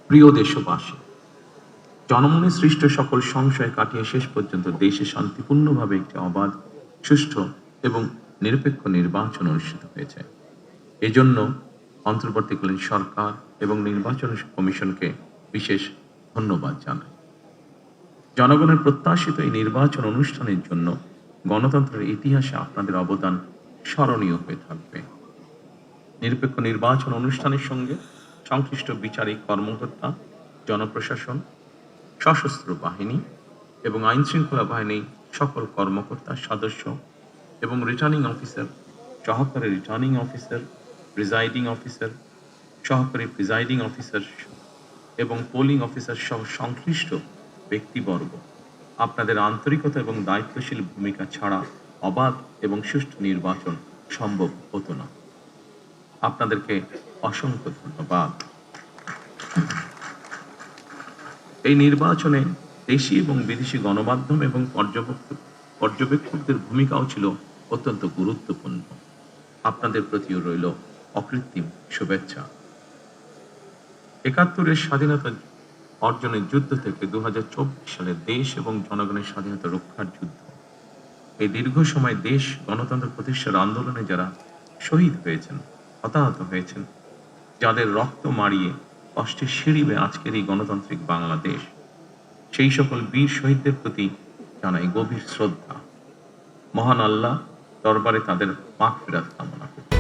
প্রিয় দেশবাসী, জনমনে সৃষ্ট সকল সংশয় কাটিয়ে শেষ পর্যন্ত দেশে শান্তিপূর্ণভাবে একটি অবাধ, সুষ্ঠু এবং নিরপেক্ষ নির্বাচন অনুষ্ঠিত হয়েছে। এজন্য অন্তর্বর্তীকালীন সরকার এবং নির্বাচন কমিশনকে বিশেষ ধন্যবাদ জানাই। জনগণের প্রত্যাশিত এই নির্বাচন অনুষ্ঠানের জন্য গণতন্ত্রের ইতিহাসে আপনাদের অবদান স্মরণীয় হয়ে থাকবে। নিরপেক্ষ নির্বাচন অনুষ্ঠানের সঙ্গে সংশ্লিষ্ট বিচারিক কর্মকর্তা, জনপ্রশাসন, সশস্ত্র বাহিনী এবং আইন শৃঙ্খলা বাহিনী সকল কর্মকর্তা, সদস্য এবং রিটার্নিং অফিসার, সহকারী রিটার্নিং অফিসার, প্রিজাইডিং অফিসার, সহকারী প্রিজাইডিং অফিসার এবং পোলিং অফিসার সহ সংশ্লিষ্ট ব্যক্তিবর্গ, আপনাদের আন্তরিকতা এবং দায়িত্বশীল ভূমিকা ছাড়া অবাধ এবং সুষ্ঠু নির্বাচন সম্ভব হতো না। আপনাদেরকে অসংখ্য ধন্যবাদ। এই নির্বাচনে দেশি এবং বিদেশি গণমাধ্যম এবং পর্যবেক্ষকদের ভূমিকাও ছিল অত্যন্ত গুরুত্বপূর্ণ। আপনাদের প্রতিও রইল অকৃত্রিম শুভেচ্ছা। ৭১-এর স্বাধীনতা অর্জনের যুদ্ধ থেকে ২০২৪ সালে দেশ এবং জনগণের স্বাধীনতা রক্ষার যুদ্ধ, এই দীর্ঘ সময় দেশ গণতন্ত্র প্রতিষ্ঠার আন্দোলনে যারা শহীদ হয়েছেন, হতাহত হয়েছেন, যাদের রক্ত মাড়িয়ে কষ্টে সিঁড়িবে আজকের এই গণতান্ত্রিক বাংলাদেশ, সেই সকল বীর শহীদদের প্রতি জানাই গভীর শ্রদ্ধা। মহান আল্লাহ দরবারে তাদের মাগফিরাত কামনা করি।